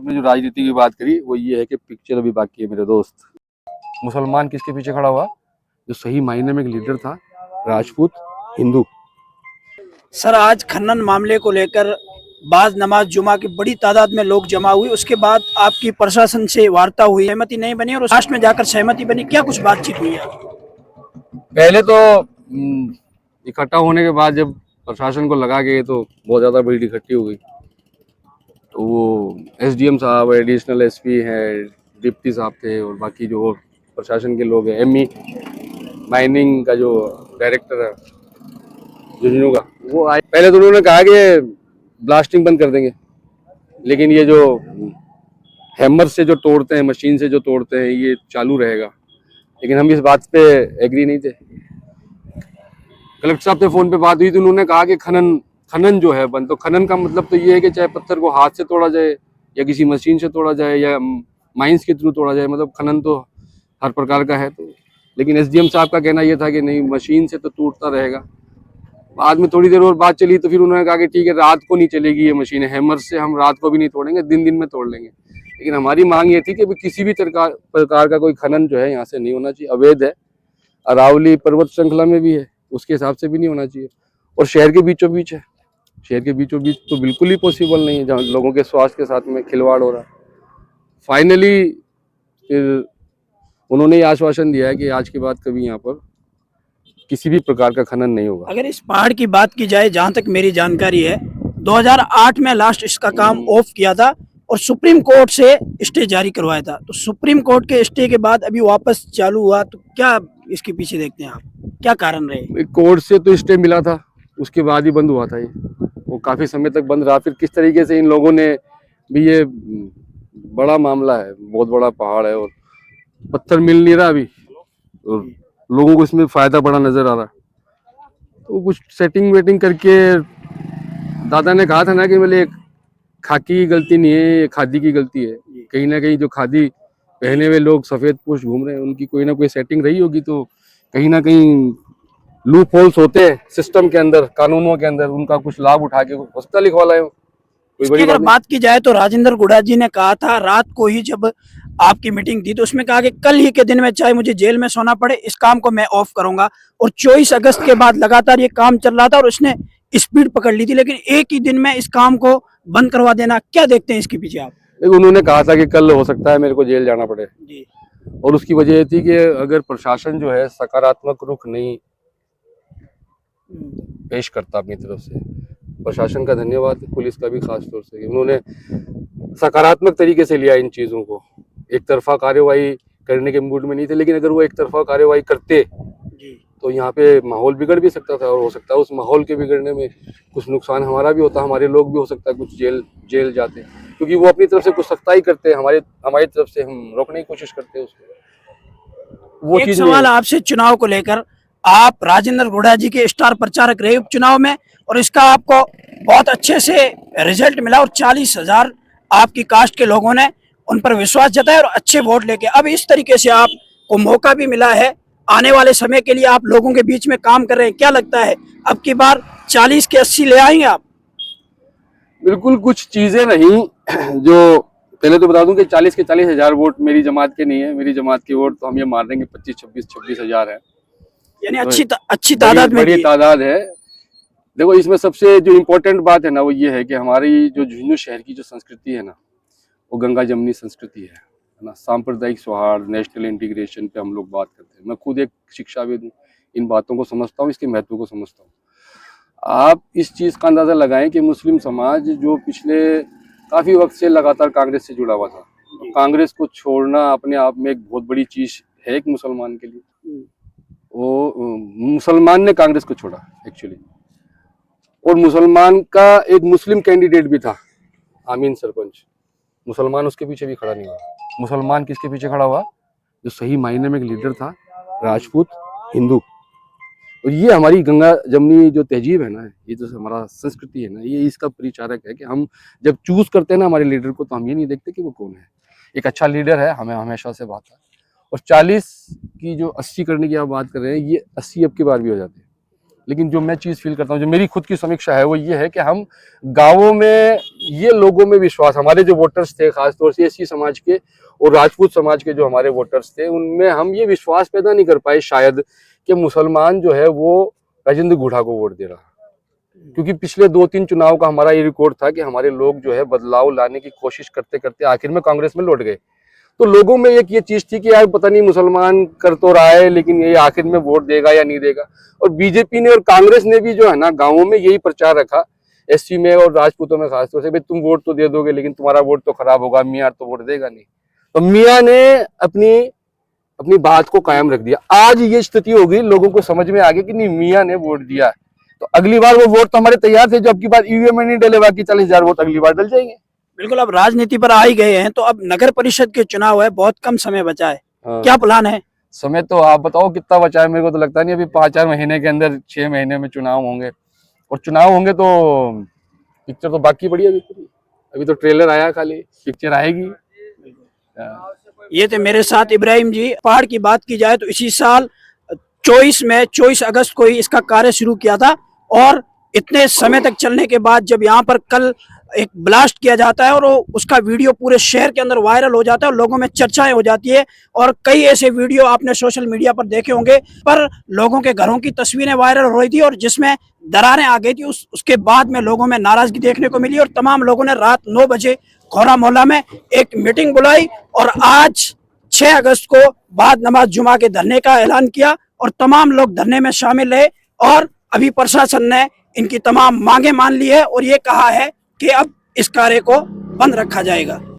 आपने जो राजनीति की बात करी वो ये है कि पिक्चर अभी बाकी है मेरे दोस्त। मुसलमान किसके पीछे खड़ा हुआ? जो सही मायने में एक लीडर था, राजपूत हिंदू। सर आज खनन मामले को लेकर बाद नमाज जुमा की बड़ी तादाद में लोग जमा हुए, उसके बाद आपकी प्रशासन से वार्ता हुई, सहमति नहीं बनी और लास्ट में जाकर सहमति बनी, क्या कुछ बातचीत हुई है? पहले तो इकट्ठा होने के बाद जब प्रशासन को लगा कि तो बहुत ज़्यादा भीड़ इकट्ठी हो गई, तो वो एसडीएम साहब, एडिशनल एसपी हैं, डिप्टी साहब थे और बाकी जो प्रशासन के लोग हैं, एमई माइनिंग का जो डायरेक्टर है झुंझुनू का, वो आए। पहले तो उन्होंने कहा कि ब्लास्टिंग बंद कर देंगे, लेकिन ये जो हैमर से जो तोड़ते हैं, मशीन से जो तोड़ते हैं, ये चालू रहेगा। लेकिन हम इस बात पे एग्री नहीं थे। कलेक्टर साहब से फ़ोन पे बात हुई तो उन्होंने कहा कि खनन जो है बंद। तो खनन का मतलब तो ये है कि चाहे पत्थर को हाथ से तोड़ा जाए या किसी मशीन से तोड़ा जाए या माइंस के थ्रू तोड़ा जाए, मतलब खनन तो हर प्रकार का है। तो लेकिन एसडीएम साहब का कहना ये था कि नहीं, मशीन से तो टूटता रहेगा। बाद में थोड़ी देर और बात चली तो फिर उन्होंने कहा कि ठीक है, रात को नहीं चलेगी ये मशीन, हैमर से हम रात को भी नहीं तोड़ेंगे, दिन दिन में तोड़ लेंगे। लेकिन हमारी मांग ये थी कि किसी भी प्रकार का कोई खनन जो है यहाँ से नहीं होना चाहिए, अवैध है। अरावली पर्वत श्रृंखला में भी है, उसके हिसाब से भी नहीं होना चाहिए। और शहर के बीचों बीच है, शहर के बीचों बीच तो बिल्कुल ही पॉसिबल नहीं है, जहाँ लोगों के स्वास्थ्य के साथ में खिलवाड़ हो रहा है। फाइनली फिर उन्होंने ये आश्वासन दिया है कि आज के बाद कभी यहाँ पर किसी भी प्रकार का खनन नहीं होगा। अगर इस पहाड़ की बात की जाए, जहाँ तक मेरी जानकारी है 2008 में लास्ट इसका काम ऑफ किया था और सुप्रीम कोर्ट से स्टे जारी करवाया था। तो सुप्रीम कोर्ट के स्टे के बाद अभी वापस चालू हुआ, तो क्या इसके पीछे देखते हैं आप, क्या कारण रहे? कोर्ट से तो स्टे मिला था, उसके बाद ही बंद हुआ था ये, वो काफी समय तक बंद रहा। फिर किस तरीके से इन लोगों ने भी, ये बड़ा मामला है, बहुत बड़ा पहाड़ है और पत्थर मिल नहीं रहा अभी, और लोगों को इसमें फायदा बड़ा नजर आ रहा है। तो कुछ सेटिंग वेटिंग करके, दादा ने कहा था ना कि बोले खाकी की गलती नहीं है, ये खादी की गलती है। कहीं ना कहीं जो खादी पहने हुए लोग सफेद पोश घूम रहे हैं, उनकी कोई ना कोई सेटिंग रही होगी। तो कहीं ना कहीं लूप होल्स होते हैं सिस्टम के अंदर, कानूनों के अंदर, उनका कुछ लाभ उठा के हॉस्पिटल लिखवा लाए। कोई बड़ी अगर बात की जाए तो राजेंद्र गुड़ा जी ने कहा था रात को ही, जब आपकी मीटिंग थी, तो उसमें कहा कि कल ही के दिन में चाहे मुझे जेल में सोना पड़े, इस काम को मैं ऑफ करूंगा। और 24 अगस्त के बाद लगातार ये काम चल रहा था और उसने स्पीड पकड़ ली थी, लेकिन एक ही दिन में इस काम को बंद करवा देना, क्या देखते हैं इसके पीछे आप? उन्होंने कहा था कि कल हो सकता है मेरे को जेल जाना पड़े जी। और उसकी वजह ये थी कि अगर प्रशासन जो है सकारात्मक रुख नहीं पेश करता अपनी तरफ से, प्रशासन का धन्यवाद, पुलिस का भी खास तौर से, उन्होंने सकारात्मक तरीके से लिया इन चीज़ों को। एक तरफा कार्यवाही करने के मूड में नहीं थे, लेकिन अगर वो एक तरफा कार्यवाही करते तो यहाँ पे माहौल बिगड़ भी सकता था, और हो सकता है उस माहौल के बिगड़ने में कुछ नुकसान हमारा भी होता, हमारे लोग भी हो सकता है कुछ जेल जाते, क्योंकि वो अपनी तरफ से कुछ सख्ताई करते हैं, हमारी तरफ से हम रोकने की कोशिश करते हैं उसको। वो एक सवाल आपसे चुनाव को लेकर, आप राजेंद्र गुड़ा जी के स्टार प्रचारक रहे उपचुनाव में और इसका आपको बहुत अच्छे से रिजल्ट मिला और 40,000 आपकी कास्ट के लोगों ने उन पर विश्वास जताया और अच्छे वोट लेके अब इस तरीके से आपको मौका भी मिला है, आने वाले समय के लिए आप लोगों के बीच में काम कर रहे हैं। क्या लगता है अब की बार 40 के 80 ले आएंगे आप? बिल्कुल कुछ चीजें नहीं, जो पहले तो बता दूं कि 40 के 40,000 वोट मेरी जमात के नहीं है। मेरी जमात के वोट तो हम ये मार देंगे 25-26-26,000 है, यानी अच्छी तादाद में, बड़ी तादाद है। देखो, इसमें सबसे जो इम्पोर्टेंट बात है ना, वो ये है कि हमारी जो झुंझुनू शहर की जो संस्कृति है ना, वो गंगा जमनी संस्कृति है ना। सांप्रदायिक सौहार्द, नेशनल इंटीग्रेशन पे हम लोग बात करते हैं। मैं खुद एक शिक्षाविद हूँ, इन बातों को समझता हूँ, इसके महत्व को समझता हूँ। आप इस चीज़ का अंदाज़ा लगाएं कि मुस्लिम समाज जो पिछले काफ़ी वक्त से लगातार कांग्रेस से जुड़ा हुआ था, कांग्रेस को छोड़ना अपने आप में एक बहुत बड़ी चीज़ है एक मुसलमान के लिए। वो मुसलमान ने कांग्रेस को छोड़ा एक्चुअली, और मुसलमान का एक मुस्लिम कैंडिडेट भी था, आमीन सरपंच, मुसलमान उसके पीछे भी खड़ा नहीं हुआ। मुसलमान किसके पीछे खड़ा हुआ? जो सही मायने में एक लीडर था, राजपूत हिंदू। और ये हमारी गंगा जमनी जो तहजीब है ना, ये जो हमारा संस्कृति है ना, ये इसका परिचारक है कि हम जब चूज करते हैं ना हमारे लीडर को, तो हम ये नहीं देखते कि वो कौन है। एक अच्छा लीडर है, हमें हमेशा से बात है। और 40 की जो 80 करने की आप बात कर रहे हैं, ये 80 अब की बार भी हो जाते हैं, लेकिन जो मैं चीज़ फील करता हूँ, जो मेरी खुद की समीक्षा है, वो ये है कि हम गाँवों में ये लोगों में विश्वास, हमारे जो वोटर्स थे खासतौर से एससी समाज के और राजपूत समाज के जो हमारे वोटर्स थे, उनमें हम ये विश्वास पैदा नहीं कर पाए शायद कि मुसलमान जो है वो राजेंद्र गुढ़ा को वोट दे रहा। क्योंकि पिछले 2-3 चुनाव का हमारा ये रिकॉर्ड था कि हमारे लोग जो है बदलाव लाने की कोशिश करते करते आखिर में कांग्रेस में लौट गए। तो लोगों में एक ये चीज थी कि यार पता नहीं मुसलमान कर तो रहा है, लेकिन ये आखिर में वोट देगा या नहीं देगा। और बीजेपी ने और कांग्रेस ने भी जो है ना गाँवों में यही प्रचार रखा, एससी में और राजपूतों में खासतौर से, भाई तुम वोट तो दे दोगे लेकिन तुम्हारा वोट तो खराब होगा, मियाँ तो वोट देगा नहीं। तो मियाँ ने अपनी बात को कायम रख दिया। आज ये स्थिति हो गई, लोगों को समझ में आ गया कि नहीं, मियाँ ने वोट दिया, तो अगली बार वो वोट तो हमारे तैयार थे, जो अब की बार ईवीएम में नहीं डले, बाकी 40,000 वोट अगली बार डल जाएंगे। बिल्कुल, अब राजनीति पर आ ही गए हैं, तो अब नगर परिषद के चुनाव है, बहुत कम समय बचा है, क्या प्लान है? समय तो आप बताओ कितना बचा है, मेरे को तो लगता नहीं अभी 5-4 महीने के अंदर, 6 महीने में चुनाव होंगे। और चुनाव होंगे तो पिक्चर तो बाकी बड़ी है, अभी तो ट्रेलर आया, खाली पिक्चर आएगी। ये थे मेरे साथ इब्राहिम जी। पहाड़ की बात की जाए तो इसी साल 24 अगस्त को ही इसका कार्य शुरू किया था, और इतने समय तक चलने के बाद जब यहाँ पर कल एक ब्लास्ट किया जाता है और उसका वीडियो पूरे शहर के अंदर वायरल हो जाता है और लोगों में चर्चाएं हो जाती है, और कई ऐसे वीडियो आपने सोशल मीडिया पर देखे होंगे, पर लोगों के घरों की तस्वीरें वायरल हो रही थी और जिसमें दरारें आ गई थी। उसके बाद में लोगों में नाराजगी देखने को मिली और तमाम लोगों ने रात 9 बजे खोरा मोहल्ला में एक मीटिंग बुलाई और आज 6 अगस्त को बाद नमाज जुमा के धरने का ऐलान किया और तमाम लोग धरने में शामिल रहे। और अभी प्रशासन ने इनकी तमाम मांगे मान ली है और ये कहा है कि अब इस कार्य को बंद रखा जाएगा।